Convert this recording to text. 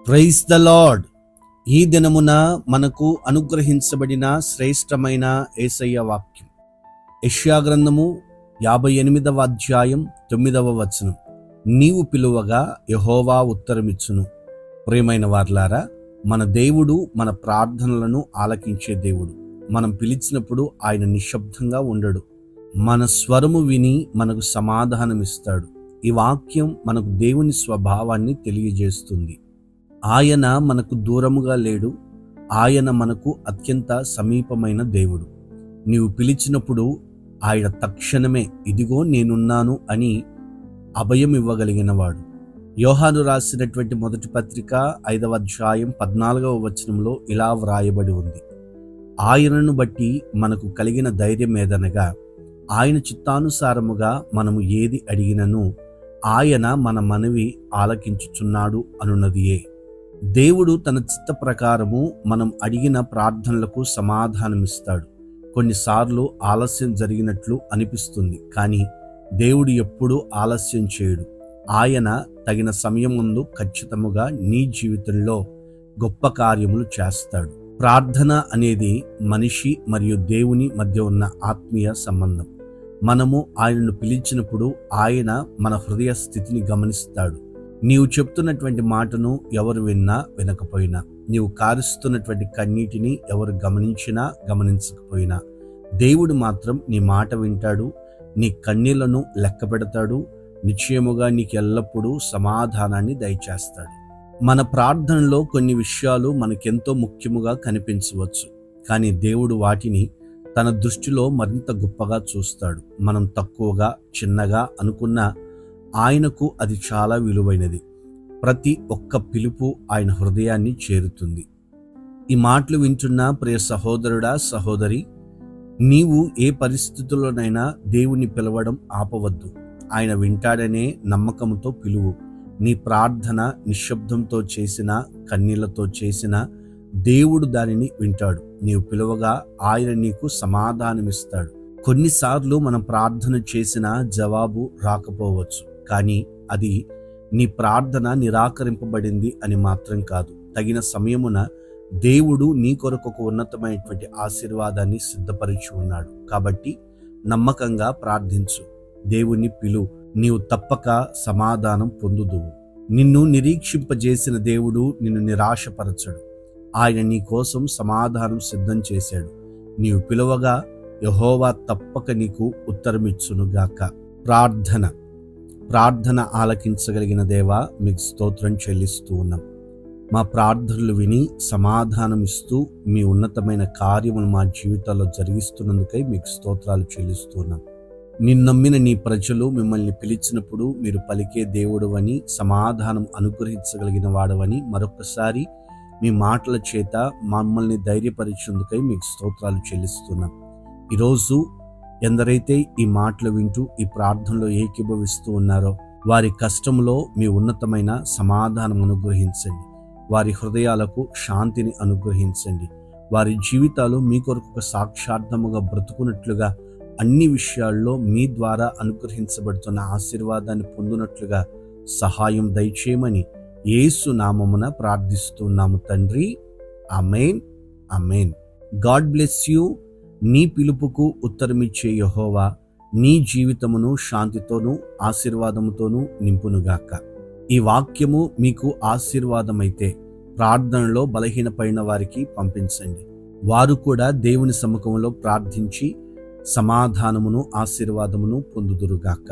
Praise the lord. ఈ దినమున మనకు అనుగ్రహించబడిన శ్రేష్టమైన యేసయ్య వాక్యం యెషయా గ్రంథము 58వ అధ్యాయం 9వ వచనం. నీవు పిలువగా యెహోవా ఉత్తరమిచ్చును. ప్రియమైన వారలారా, మన దేవుడు మన ప్రార్థనలను ఆలకించే దేవుడు. మనం పిలిచినప్పుడు ఆయన నిశ్శబ్దంగా ఉండడు. మన స్వరము విని మనకు సమాధానమిస్తాడు. ఈ వాక్యం మనకు దేవుని స్వభావాన్ని తెలియజేస్తుంది. ఆయన మనకు దూరముగా లేడు. ఆయన మనకు అత్యంత సమీపమైన దేవుడు. నీవు పిలిచినప్పుడు ఆయన తక్షణమే ఇదిగో నేనున్నాను అని అభయం ఇవ్వగలిగిన వాడు. యోహాను రాసినటువంటి మొదటి పత్రిక 5వ అధ్యాయం 14వ వచనంలో ఇలా వ్రాయబడి ఉంది. ఆయనను బట్టి మనకు కలిగిన ధైర్యం ఏదనగా, ఆయన చిత్తానుసారముగా మనము ఏది అడిగినను ఆయన మన మనవి ఆలకించుచున్నాడు అనున్నదియే. దేవుడు తన చిత్త ప్రకారము మనం అడిగిన ప్రార్థనలకు సమాధానమిస్తాడు. కొన్నిసార్లు ఆలస్యం జరిగినట్లు అనిపిస్తుంది, కానీ దేవుడు ఎప్పుడూ ఆలస్యం చేయడు. ఆయన తగిన సమయం ముందు ఖచ్చితముగా నీ జీవితంలో గొప్ప కార్యములు చేస్తాడు. ప్రార్థన అనేది మనిషి మరియు దేవుని మధ్య ఉన్న ఆత్మీయ సంబంధం. మనము ఆయనను పిలిచినప్పుడు ఆయన మన హృదయ స్థితిని గమనిస్తాడు. నీవు చెప్తున్నటువంటి మాటను ఎవరు విన్నా వినకపోయినా, నీవు కారుస్తున్నటువంటి కన్నీటిని ఎవరు గమనించినా గమనించకపోయినా, దేవుడు మాత్రం నీ మాట వింటాడు. నీ కన్నీళ్లను లెక్క పెడతాడు. నిశ్చయముగా నీకు ఎల్లప్పుడూ సమాధానాన్ని దయచేస్తాడు. మన ప్రార్థనలో కొన్ని విషయాలు మనకెంతో ముఖ్యముగా కనిపించవచ్చు, కానీ దేవుడు వాటిని తన దృష్టిలో మరింత గొప్పగా చూస్తాడు. మనం తక్కువగా చిన్నగా అనుకున్న ఆయనకు అది చాలా విలువైనది. ప్రతి ఒక్క పిలుపు ఆయన హృదయాన్ని చేరుతుంది. ఈ మాటలు వింటున్న ప్రియ సహోదరుడా, సహోదరి, నీవు ఏ పరిస్థితుల్లోనైనా దేవుని పిలవడం ఆపవద్దు. ఆయన వింటాడనే నమ్మకంతో పిలువు. నీ ప్రార్థన నిశ్శబ్దంతో చేసిన, కన్నీళ్లతో చేసిన, దేవుడు దానిని వింటాడు. నీవు పిలువగా ఆయన నీకు సమాధానమిస్తాడు. కొన్నిసార్లు మనం ప్రార్థన చేసిన జవాబు రాకపోవచ్చు, కానీ అది నీ ప్రార్థన నిరాకరింపబడింది అని మాత్రం కాదు. తగిన సమయమున దేవుడు నీ కొరకు ఒక ఉన్నతమైనటువంటి ఆశీర్వాదాన్ని సిద్ధపరిచి ఉన్నాడు. కాబట్టి నమ్మకంగా ప్రార్థించు. దేవుని పిలు, నీవు తప్పక సమాధానం పొందుదువు. నిన్ను నిరీక్షింపజేసిన దేవుడు నిన్ను నిరాశపరచడు. ఆయన నీ కోసం సమాధానం సిద్ధం చేశాడు. నీవు పిలువగా యెహోవా తప్పక నీకు ఉత్తరమిచ్చునుగాక. ప్రార్థన ఆలకించగలిగిన దేవా, మీకు స్తోత్రం చెల్లిస్తూ ఉన్నాం. మా ప్రార్థనలు విని సమాధానం ఇస్తూ మీ ఉన్నతమైన కార్యములు మా జీవితాల్లో జరిగిస్తున్నందుకై మీకు స్తోత్రాలు చెల్లిస్తున్నాం. నిన్నమ్మిన నీ ప్రజలు మిమ్మల్ని పిలిచినప్పుడు మీరు పలికే దేవుడు అని, సమాధానం అనుగ్రహించగలిగిన వాడవని మరొకసారి మీ మాటల చేత మమ్మల్ని ధైర్యపరిచేందుకై మీకు స్తోత్రాలు చెల్లిస్తున్నాం. ఈరోజు ఎందరైతే ఈ మాటలు వింటూ ఈ ప్రార్థనలో ఏకీభవిస్తూ ఉన్నారో వారి కష్టంలో మీ ఉన్నతమైన సమాధానం అనుగ్రహించండి. వారి హృదయాలకు శాంతిని అనుగ్రహించండి. వారి జీవితాలు మీ కొరకు ఒక సాక్షార్థముగా బ్రతుకున్నట్లుగా, అన్ని విషయాల్లో మీ ద్వారా అనుగ్రహించబడుతున్న ఆశీర్వాదాన్ని పొందినట్లుగా సహాయం దయచేయమని యేసు నామమున ప్రార్థిస్తున్నాము తండ్రి. ఆమేన్, ఆమేన్. God bless you. నీ పిలుపుకు ఉత్తరమిచ్చే యెహోవా నీ జీవితమును శాంతితోనూ ఆశీర్వాదముతోనూ నింపునుగాక. ఈ వాక్యము మీకు ఆశీర్వాదమైతే ప్రార్థనలో బలహీనపడిన వారికి పంపించండి. వారు కూడా దేవుని సముఖంలో ప్రార్థించి సమాధానమును ఆశీర్వాదమును పొందుదురుగాక.